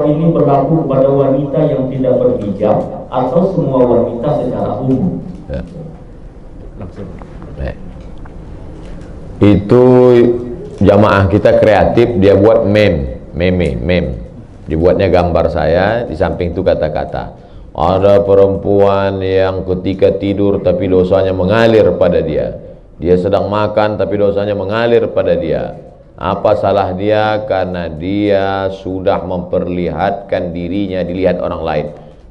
ini berlaku kepada wanita yang tidak berhijab atau semua wanita secara umum? Ya. Langsung. Itu jamaah kita kreatif, dia buat meme. Dibuatnya gambar saya, di samping itu kata-kata. Ada perempuan yang ketika tidur tapi dosanya mengalir pada dia. Dia sedang makan tapi dosanya mengalir pada dia. Apa salah dia? Karena dia sudah memperlihatkan dirinya dilihat orang lain.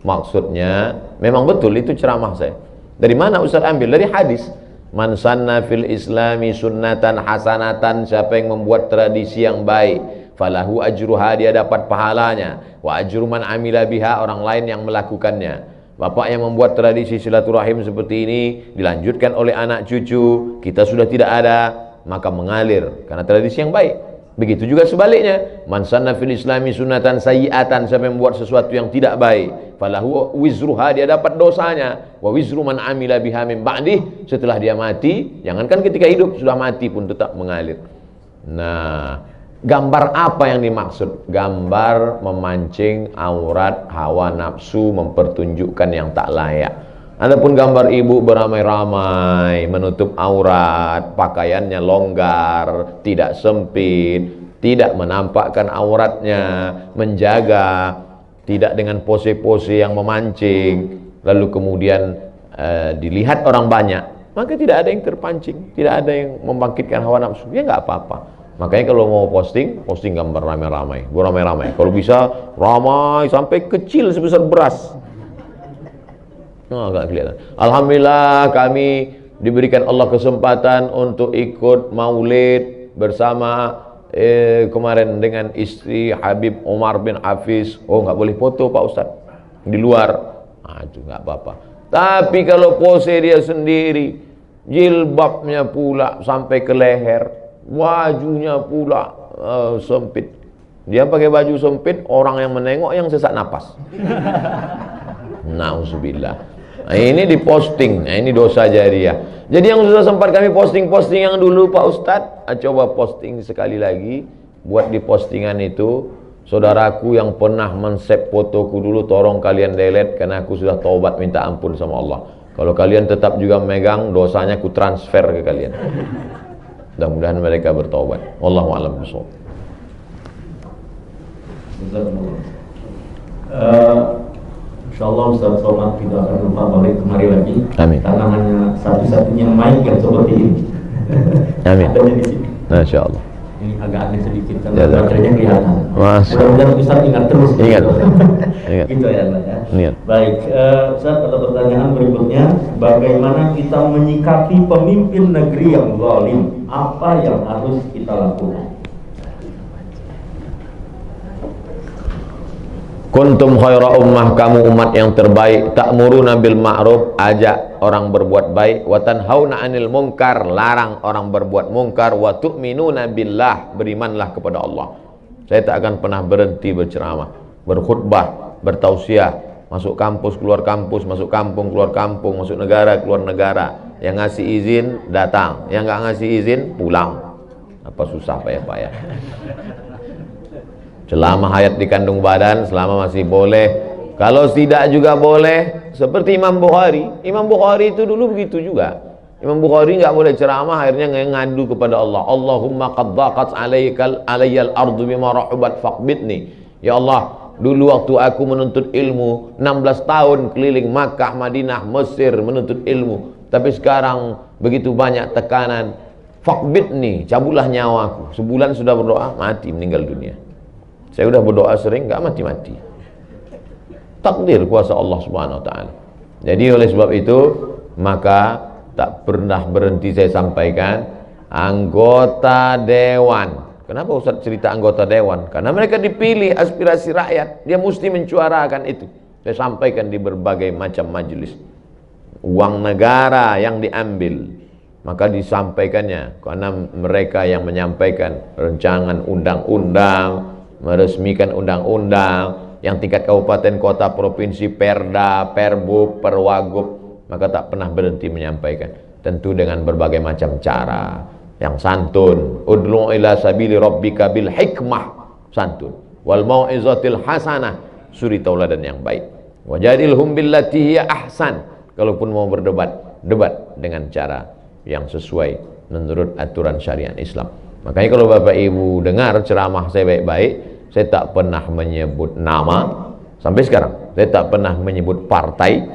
Maksudnya, memang betul itu ceramah saya. Dari mana Ustaz ambil? Dari hadis. Man sanna fil islami sunnatan hasanatan, siapa yang membuat tradisi yang baik, falahu ajruha, dia dapat pahalanya, wa ajru man amila biha, orang lain yang melakukannya. Bapak yang membuat tradisi silaturahim seperti ini dilanjutkan oleh anak cucu, kita sudah tidak ada, maka mengalir karena tradisi yang baik. Begitu juga sebaliknya, man sanna fil islami sunnatan sayyi'atan, siapa yang membuat sesuatu yang tidak baik, falahu wizruha, dia dapat dosanya, wa wizru man amila biha min ba'dih, setelah dia mati, jangankan ketika hidup, sudah mati pun tetap mengalir. Nah, gambar apa yang dimaksud? Gambar memancing aurat, hawa nafsu, mempertunjukkan yang tak layak. Adapun gambar ibu beramai-ramai, menutup aurat, pakaiannya longgar, tidak sempit, tidak menampakkan auratnya, menjaga, tidak dengan pose-pose yang memancing, lalu kemudian dilihat orang banyak, maka tidak ada yang terpancing, tidak ada yang membangkitkan hawa nafsu, ya nggak apa-apa. Makanya kalau mau posting gambar ramai-ramai, beramai-ramai. Kalau bisa ramai sampai kecil sebesar beras. Agak kelihatan. Alhamdulillah kami diberikan Allah kesempatan untuk ikut maulid bersama kemarin dengan istri Habib Umar bin Hafiz. Oh, nggak boleh foto Pak Ustadz di luar. Itu nggak apa-apa. Tapi kalau pose dia sendiri, jilbabnya pula sampai ke leher, bajunya pula sempit. Dia pakai baju sempit, orang yang menengok yang sesak napas. Nauzubillah. Nah, ini diposting, nah ini dosa jariah. Jadi yang sudah sempat kami posting yang dulu Pak Ustadz, coba posting sekali lagi. Buat di postingan itu, saudaraku yang pernah men-save fotoku dulu, tolong kalian delete, karena aku sudah taubat minta ampun sama Allah. Kalau kalian tetap juga megang, dosanya ku transfer ke kalian. Mudah-mudahan mereka bertaubat. Wallahu a'lam bishawab. Insyaallah Ustaz Somad tidak akan lupa balik kemari lagi. Amin. Karena hanya satu-satunya mic yang seperti ini. Amin. Adanya di sini. Masya Allah. Ini agak aneh sedikit karena baterainya kelihatan. Mudah-mudahan Ustaz ingat terus. Ingat. Gitu ya, Mbak ya. Ingat. Baik, Ustaz, ada pertanyaan berikutnya. Bagaimana kita menyikapi pemimpin negeri yang zalim? Apa yang harus kita lakukan? Kuntum khaira ummah, kamu umat yang terbaik, ta'muruna bil ma'ruf, ajak orang berbuat baik, wa tanhauna 'anil munkar, larang orang berbuat munkar, wa tu'minuna billah, berimanlah kepada Allah. Saya tak akan pernah berhenti berceramah, berkhutbah, bertausiah, masuk kampus, keluar kampus, masuk kampung, keluar kampung, masuk negara, keluar negara. Yang ngasih izin datang, yang nggak ngasih izin pulang. Apa susah payah-payah. Selama hayat di kandung badan, selama masih boleh. Kalau tidak juga boleh. Seperti Imam Bukhari. Imam Bukhari itu dulu begitu juga. Imam Bukhari nggak boleh ceramah, akhirnya ngadu kepada Allah. Allahumma qad dhaqat alayyal ardu bima rahubat faqbidni. Ya Allah, dulu waktu aku menuntut ilmu 16 tahun keliling Makkah, Madinah, Mesir menuntut ilmu. Tapi sekarang begitu banyak tekanan. Faqbidni, cabutlah nyawaku. Sebulan sudah berdoa, mati, meninggal dunia. Saya sudah berdoa sering, nggak mati-mati. Takdir kuasa Allah Subhanahu wa taala. Jadi oleh sebab itu, maka tak pernah berhenti saya sampaikan, anggota dewan. Kenapa Ustaz cerita anggota dewan? Karena mereka dipilih aspirasi rakyat, dia mesti mencuarakan itu. Saya sampaikan di berbagai macam majelis. Uang negara yang diambil, maka disampaikannya, karena mereka yang menyampaikan rancangan undang-undang, meresmikan undang-undang yang tingkat kabupaten, kota, provinsi, perda, perbub, perwagub, maka tak pernah berhenti menyampaikan, tentu dengan berbagai macam cara yang santun. Ud'u ila sabili rabbika bil hikmah, santun. wal mau'izatil hasanah, suri tauladan yang baik. Wajadilhum billati hiya ahsan, kalaupun mau berdebat, debat dengan cara yang sesuai menurut aturan syariat Islam. Makanya kalau Bapak Ibu dengar ceramah saya baik-baik, saya tak pernah menyebut nama sampai sekarang. Saya tak pernah menyebut partai,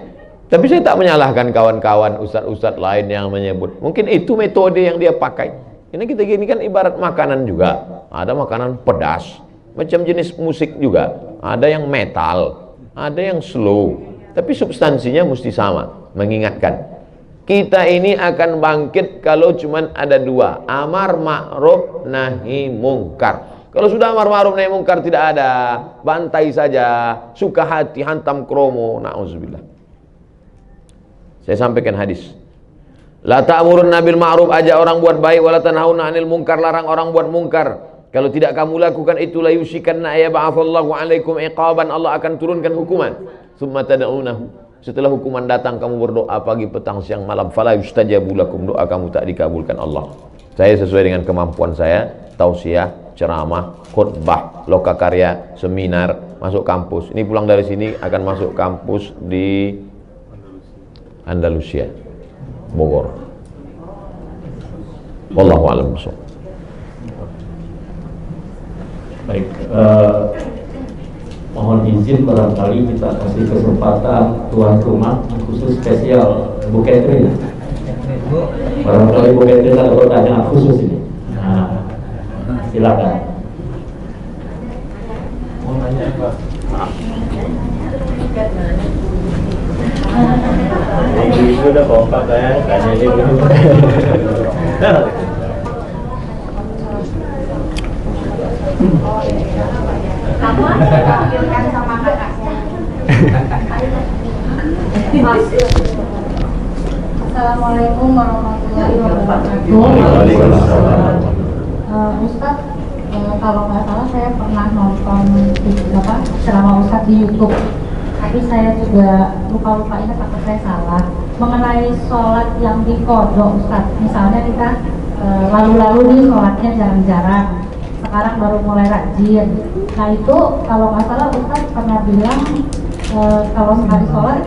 tapi saya tak menyalahkan kawan-kawan ustadz-ustadz lain yang menyebut. Mungkin itu metode yang dia pakai. Ini kita gini kan ibarat makanan juga. Ada makanan pedas, macam jenis musik juga. Ada yang metal, ada yang slow, tapi substansinya mesti sama, mengingatkan kita ini akan bangkit kalau cuman ada dua, amar ma'ruf nahi mungkar. Kalau sudah amar ma'ruf nahi mungkar tidak ada, bantai saja, suka hati hantam kromo, na'udzubillah. Saya sampaikan hadis, la ta'murunna bil ma'ruf, ajak orang buat baik, wala tanhauna 'anil munkar, larang orang buat mungkar. Kalau tidak kamu lakukan itu, la yushikanna yab'atsallahu 'alaikum iqaban, Allah akan turunkan hukuman. Tsumma tad'unahu, setelah hukuman datang kamu berdoa pagi, petang, siang, malam, fala yustajabu lakum, doa kamu tak dikabulkan Allah. Saya sesuai dengan kemampuan saya, tausiah, ceramah, khutbah, lokakarya, seminar, masuk kampus. Ini pulang dari sini akan masuk kampus di Andalusia, Bogor. Wallahu a'lam bishawab. Baik, mohon izin barangkali kita kasih kesempatan tuan rumah khusus spesial Bu Catherine. Barangkali Bu Catherine ada pertanyaan khusus ini. Nah, silakan. Mau nanya apa? Ibu udah kompak ya, tanya dia dulu. Kamu pikirkan sama kakaknya. Assalamualaikum warahmatullahi wabarakatuh. Ustadz, kalau nggak salah saya pernah nonton ceramah Ustadz di YouTube. Tapi saya juga lupa ingat apa saya salah mengenai sholat yang dikodok, Ustadz. Misalnya kita lalu-lalu nih sholatnya jarang-jarang, sekarang baru mulai rajin. Nah itu kalau nggak salah Ustadz pernah bilang kalau sekali sholat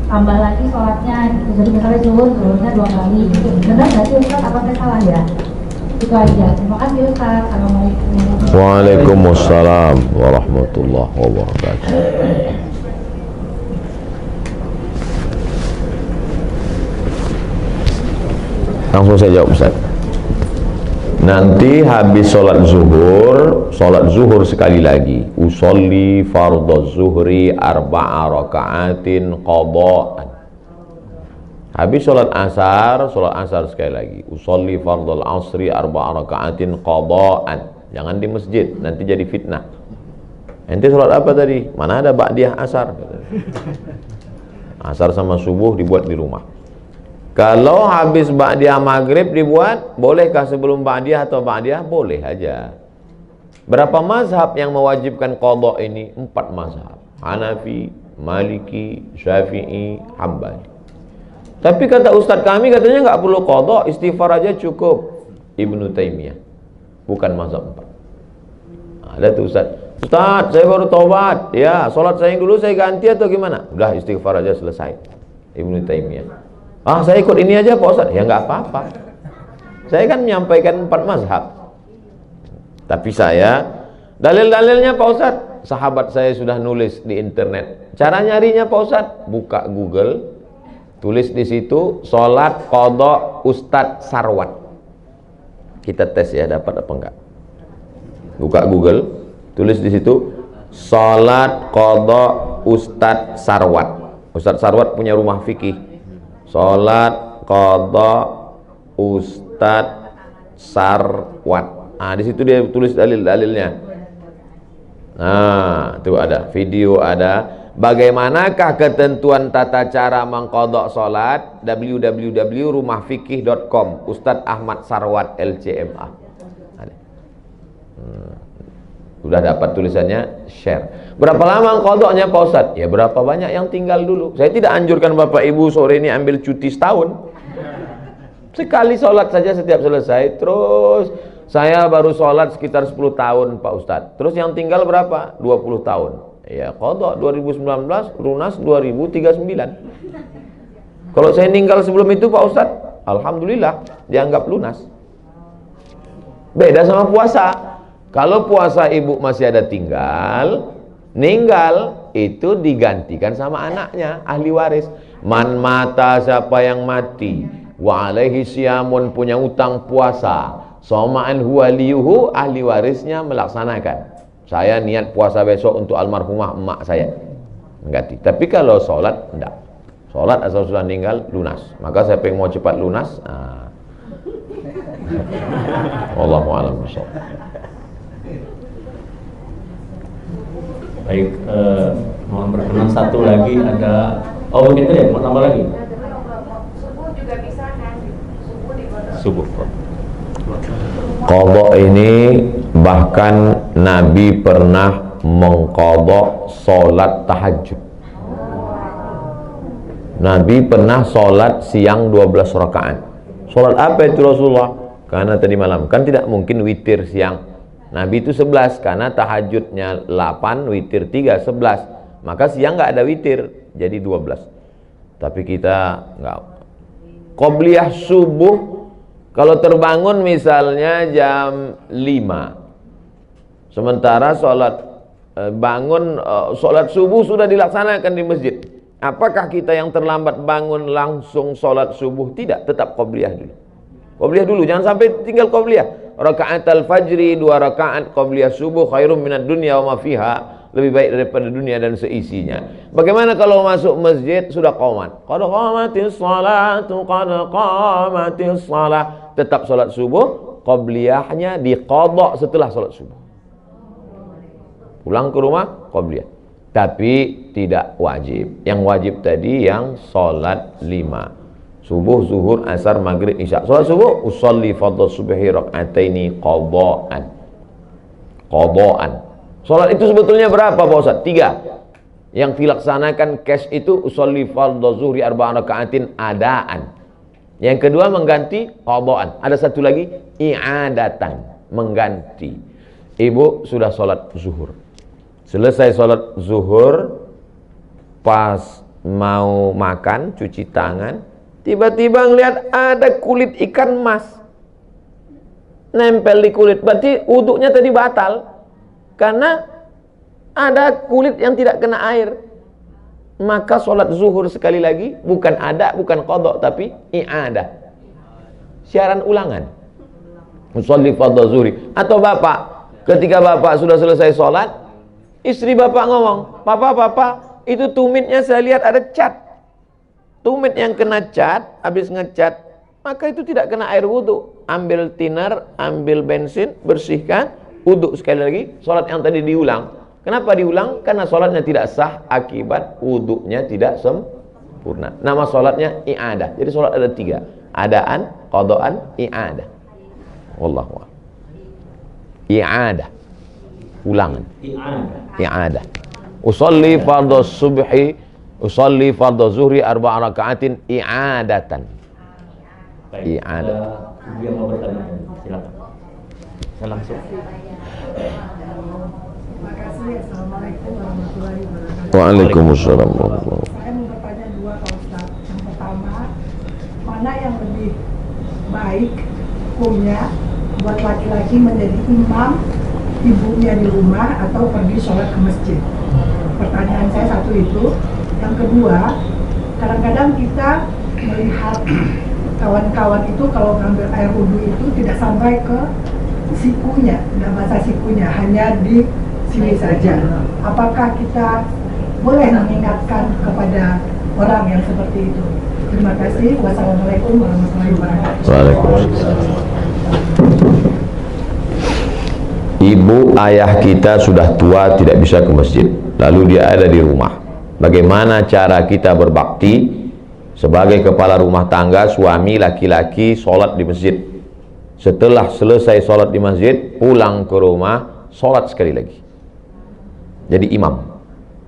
tambah lagi sholatnya gitu. Jadi misalnya zuhurnya 2 kali gitu. Benar nggak sih Ustadz, apa saya salah ya? Itu aja. Terima kasih Ustadz. Assalamualaikum. Waalaikumsalam warahmatullahi wabarakatuh. Langsung saya jawab Ustaz. Nanti habis sholat zuhur sekali lagi, usolli fardhu zuhri 4 raka'atin qada'an. Habis sholat asar sekali lagi, usolli fardhu asri 4 raka'atin qada'an. Jangan di masjid, nanti jadi fitnah. Ente sholat apa tadi? Mana ada ba'diyah asar? Asar sama subuh dibuat di rumah. Kalau habis ba'diyah maghrib dibuat, bolehkah sebelum ba'diyah atau ba'diyah? Boleh aja. Berapa mazhab yang mewajibkan qadha ini? 4 mazhab. Hanafi, Maliki, Syafi'i, Hambali. Tapi kata ustadz kami katanya nggak perlu qadha, istighfar aja cukup. Ibnu Taimiyah. Bukan mazhab 4. Ada tuh ustadz, saya baru taubat. Ya, sholat saya yang dulu saya ganti atau gimana? Udah istighfar aja selesai. Ibnu Taimiyah. Saya ikut ini aja Pak Ustadz. Ya nggak apa-apa. Saya kan menyampaikan 4 mazhab. Tapi saya, dalil-dalilnya Pak Ustadz, sahabat saya sudah nulis di internet. Cara nyarinya Pak Ustadz, buka Google, tulis di situ, sholat qadha Ustadz Sarwat. Kita tes ya, dapat apa enggak. Buka Google, tulis di situ, sholat qadha Ustadz Sarwat. Ustadz Sarwat punya rumah fikih. Sholat qadha Ustadz Sarwat. Di situ dia tulis dalil-dalilnya. Nah, itu ada video, ada bagaimanakah ketentuan tata cara mengqadha sholat, www.rumahfikih.com, Ustadz Ahmad Sarwat LCMA. Sudah dapat tulisannya, share. Berapa lama qadhanya Pak Ustadz? Ya berapa banyak yang tinggal dulu. Saya tidak anjurkan Bapak Ibu sore ini ambil cuti setahun. Sekali sholat saja setiap selesai, terus saya baru sholat sekitar 10 tahun Pak Ustadz, terus yang tinggal berapa? 20 tahun. Ya qadha 2019, lunas 2039. Kalau saya meninggal sebelum itu Pak Ustadz, alhamdulillah dianggap lunas. Beda sama puasa. Kalau puasa ibu masih ada ninggal itu digantikan sama anaknya, ahli waris. Man mata, siapa yang mati, wa alaihi siyamun, punya utang puasa, soma'an huwa liyuhu, ahli warisnya melaksanakan. Saya niat puasa besok untuk almarhumah emak saya, ganti. Tapi kalau sholat enggak, sholat asal sudah meninggal lunas. Maka saya pengen mau cepat lunas. Wallahu a'lam bishawab. Baik, mohon berkenan satu lagi ada. Oh begitu ya, mau tambah lagi? Subuh juga bisa kan? Subuh di Subuh. Qadha ini bahkan Nabi pernah mengqadha salat tahajud. Nabi pernah salat siang 12 rakaat. Salat apa itu Rasulullah? Karena tadi malam kan tidak mungkin witir siang. Nabi itu 11 karena tahajudnya 8, witir 3, 11. Maka siang nggak ada witir, jadi 12. Tapi kita nggak. Qobliyah subuh kalau terbangun misalnya jam 5. Sementara sholat sholat subuh sudah dilaksanakan di masjid. Apakah kita yang terlambat bangun langsung sholat subuh? Tidak, tetap qobliyah dulu. Qobliyah dulu, jangan sampai tinggal qobliyah. Rakaat al-fajri 2 rakaat qobliyah subuh khairum minad dunya wa ma fiha, lebih baik daripada dunia dan seisinya. Bagaimana kalau masuk masjid sudah qomat? Qad qamatis shalatu, qad qamatis shalah. Tetap salat subuh, qobliyahnya diqadha setelah salat subuh. Pulang ke rumah qobliyah. Tapi tidak wajib. Yang wajib tadi yang salat 5. Subuh, zuhur, asar, maghrib, isya. Salat subuh, usolli fardhu subhi rak'ataini qadha'an. Qadha'an. Salat itu sebetulnya berapa Pak Ustaz? 3. Yang dilaksanakan cash itu usolli fardhu zuhri 4 raka'atin adaan. Yang kedua mengganti qadha'an. Ada satu lagi i'adatan, mengganti. Ibu sudah salat zuhur. Selesai salat zuhur, pas mau makan, cuci tangan, tiba-tiba ngelihat ada kulit ikan mas nempel di kulit. Berarti wuduknya tadi batal karena ada kulit yang tidak kena air. Maka sholat zuhur sekali lagi bukan ada, bukan qadha, tapi i'adah, siaran ulangan. Musolli fardhu zuhri. Atau bapak, ketika bapak sudah selesai sholat, istri bapak ngomong, papa, itu tumitnya saya lihat ada cat. Tumit yang kena cat, habis ngecat, maka itu tidak kena air wudhu. Ambil thinner, ambil bensin, bersihkan, wudhu sekali lagi. Sholat yang tadi diulang. Kenapa diulang? Karena sholatnya tidak sah akibat wudhunya tidak sempurna. Nama sholatnya i'adah. Jadi sholat ada 3. Adaan, qadhaan, i'adah. Wallahu a'lam. I'adah, ulangan. I'adah. Usolli fardhu subhi, usolli fardhu zuhri 4 raka'atin i'adatan. I'adah. Dia mau bertanya, silakan. Saya langsung. Terima kasih. Assalamualaikum warahmatullahi wabarakatuh. Waalaikumsalam. Saya mau bertanya 2 Pak Ustaz. Yang pertama, mana yang lebih baik hukumnya buat laki-laki menjadi imam ibunya di rumah atau pergi sholat ke masjid? Pertanyaan saya satu itu. Yang kedua, kadang-kadang kita melihat kawan-kawan itu kalau ngambil air wudhu itu tidak sampai ke sikunya, tidak basah sikunya, hanya di sini saja. Apakah kita boleh mengingatkan kepada orang yang seperti itu? Terima kasih. Wassalamualaikum warahmatullahi wabarakatuh. Waalaikumsalam. Ibu ayah kita sudah tua, tidak bisa ke masjid, lalu dia ada di rumah. Bagaimana cara kita berbakti sebagai kepala rumah tangga, suami laki-laki sholat di masjid? Setelah selesai sholat di masjid, pulang ke rumah, sholat sekali lagi jadi imam.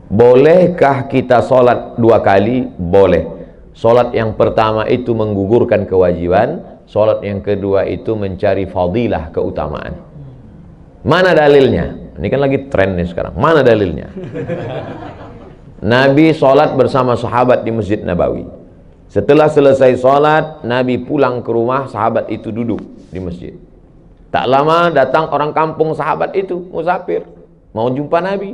Bolehkah kita sholat 2 kali? Boleh. Sholat yang pertama itu menggugurkan kewajiban, Sholat yang kedua itu mencari fadilah, keutamaan. Mana dalilnya? Ini kan lagi tren nih sekarang. Mana dalilnya? Nabi sholat bersama sahabat di Masjid Nabawi. Setelah selesai sholat, Nabi pulang ke rumah, sahabat itu duduk di masjid. Tak lama datang orang kampung sahabat itu, musafir, mau jumpa Nabi.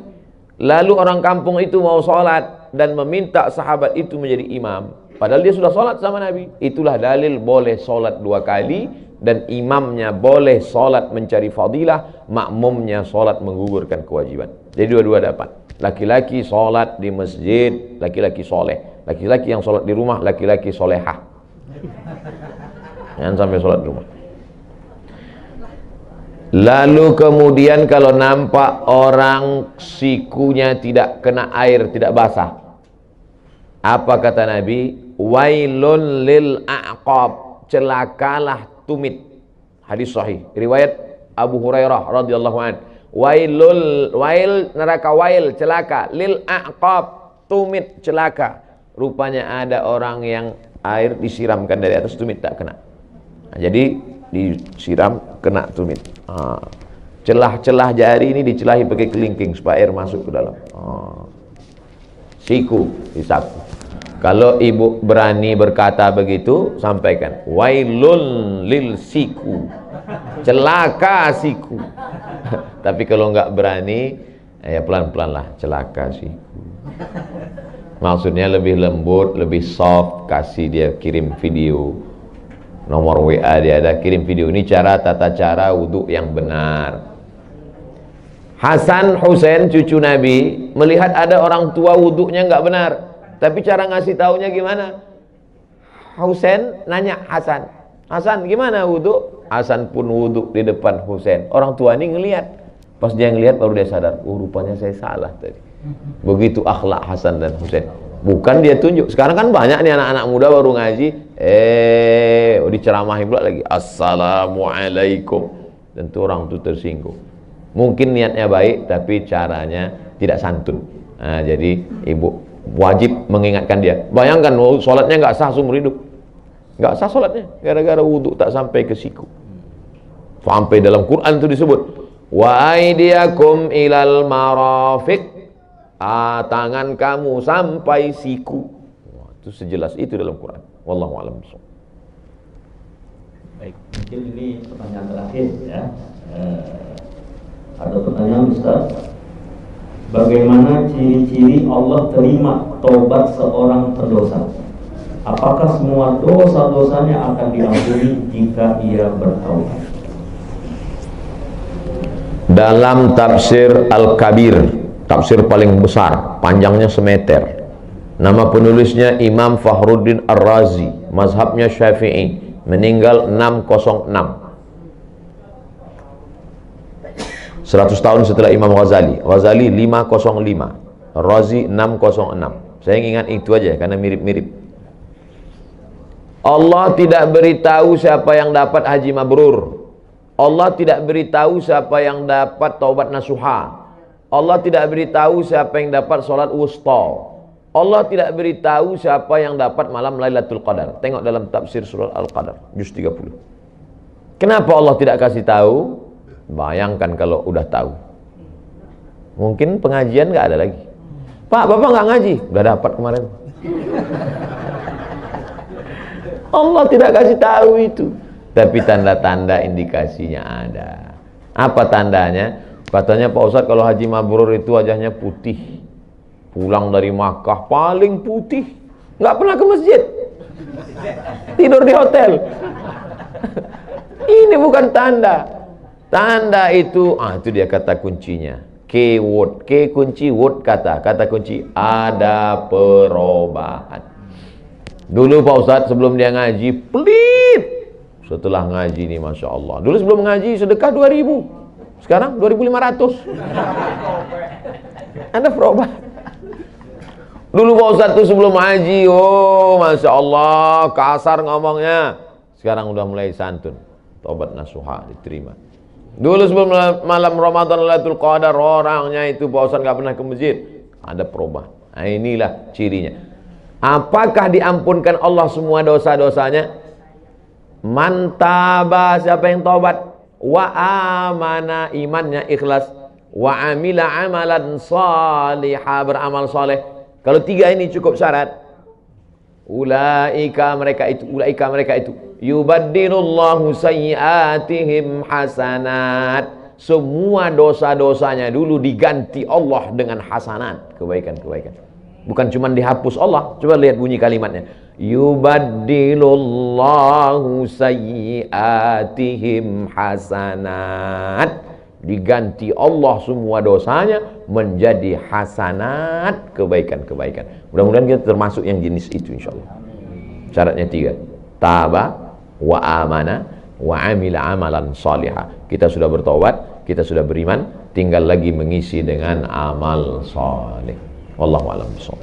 Lalu orang kampung itu mau sholat dan meminta sahabat itu menjadi imam. Padahal dia sudah sholat sama Nabi. Itulah dalil boleh sholat 2 kali, dan imamnya boleh sholat mencari fadilah, makmumnya sholat menggugurkan kewajiban. Jadi dua-dua dapat. Laki-laki sholat di masjid, laki-laki soleh. Laki-laki yang sholat di rumah, laki-laki solehah. Jangan sampai sholat di rumah. Lalu kemudian kalau nampak orang sikunya tidak kena air, tidak basah, apa kata Nabi? Wailun lil a'qab, celakalah tumit. Hadis sahih riwayat Abu Hurairah radhiyallahu an. Wail neraka, wail celaka, lil a'qab tumit celaka. Rupanya ada orang yang air disiramkan dari atas, tumit tak kena. Nah, jadi disiram kena tumit. Celah-celah jari ini dicelahi pakai kelingking supaya air masuk ke dalam. Siku disapu. Kalau ibu berani berkata begitu, sampaikan wailun lil siku, celaka siku. Tapi kalau nggak berani, ya pelan-pelan lah, celaka siku. Maksudnya lebih lembut, lebih soft. Kasih dia, kirim video, nomor WA dia ada, kirim video. Ini cara, tata cara wudhu yang benar. Hasan Husain cucu Nabi melihat ada orang tua wudhunya nggak benar, tapi cara ngasih taunya gimana? Husain nanya Hasan, Hasan gimana wudhu? Hasan pun wudhu di depan Husain. Orang tua ini ngelihat, pas dia ngelihat baru dia sadar, oh rupanya saya salah tadi. Begitu akhlak Hasan dan Husain. Bukan dia tunjuk. Sekarang kan banyak nih anak-anak muda baru ngaji, diceramahi pula lagi, assalamualaikum. Tentu orang itu tersinggung. Mungkin niatnya baik, tapi caranya tidak santun. Nah, jadi ibu wajib mengingatkan dia. Bayangkan, sholatnya nggak sah seumur hidup, nggak sah sholatnya gara-gara wudhu tak sampai ke siku. Sampai dalam Quran itu disebut, wa aidiyakum ilal marafiq, tangan kamu sampai siku. Itu sejelas itu dalam Quran. Wallahu a'lam bishawab. Baik, mungkin ini pertanyaan terakhir ya. Ada pertanyaan Ustaz, bagaimana ciri-ciri Allah terima taubat seorang berdosa? Apakah semua dosa-dosanya akan diampuni jika ia bertaubat? Dalam tafsir Al-Kabir, tafsir paling besar, panjangnya semeter, nama penulisnya Imam Fakhruddin Ar-Razi, mazhabnya Syafi'i, meninggal 606, 100 tahun setelah Imam Ghazali. Ghazali 505, Razi 606. Saya ingat itu aja karena mirip-mirip. Allah tidak beritahu siapa yang dapat haji mabrur. Allah tidak beritahu siapa yang dapat taubat nasuha. Allah tidak beritahu siapa yang dapat sholat wusta. Allah tidak beritahu siapa yang dapat malam Lailatul Qadar. Tengok dalam tafsir surah Al-Qadar juz 30. Kenapa Allah tidak kasih tahu? Bayangkan kalau udah tahu, mungkin pengajian nggak ada lagi. Pak, Bapak nggak ngaji, udah dapat kemarin. Allah tidak kasih tahu itu, tapi tanda-tanda indikasinya ada. Apa tandanya? Katanya Pak Ustadz, kalau haji mabrur itu wajahnya putih, pulang dari Makkah paling putih, nggak pernah ke masjid, tidur di hotel. Ini bukan tanda. Tanda itu, itu dia kata kuncinya. Keyword, ke kunci, word kata kunci, ada perubahan. Dulu Pak Ustadz sebelum dia ngaji pelit, setelah ngaji nih Masya Allah. Dulu sebelum ngaji sedekah 2000, sekarang 2500. Ada perubahan. Dulu Pak Ustadz tuh sebelum ngaji, Masya Allah kasar ngomongnya. Sekarang udah mulai santun, taubat nasuha diterima. Dulu sebelum malam Ramadan Lailatul Qadar, orangnya itu Pak Ustadz nggak pernah ke masjid. Ada perubahan. Nah, inilah cirinya. Apakah diampunkan Allah semua dosa-dosanya? Mantaba, siapa yang taubat, wa amana, imannya ikhlas, wa amila amalan salihah, beramal soleh. Kalau 3 ini cukup syarat. Ulaika mereka itu yubaddilullahu sayyiatihim hasanat. Semua dosa-dosanya dulu diganti Allah dengan hasanat, kebaikan-kebaikan. Bukan cuma dihapus Allah. Coba lihat bunyi kalimatnya. Yubaddilullahu sayyiatihim hasanat. Diganti Allah semua dosanya menjadi hasanat, kebaikan-kebaikan. Mudah-mudahan kita termasuk yang jenis itu insyaallah. Syaratnya 3. Taba wa amana wa amila amalan salihah. Kita sudah bertobat, kita sudah beriman, tinggal lagi mengisi dengan amal saleh. Wallahu a'lam bishawab.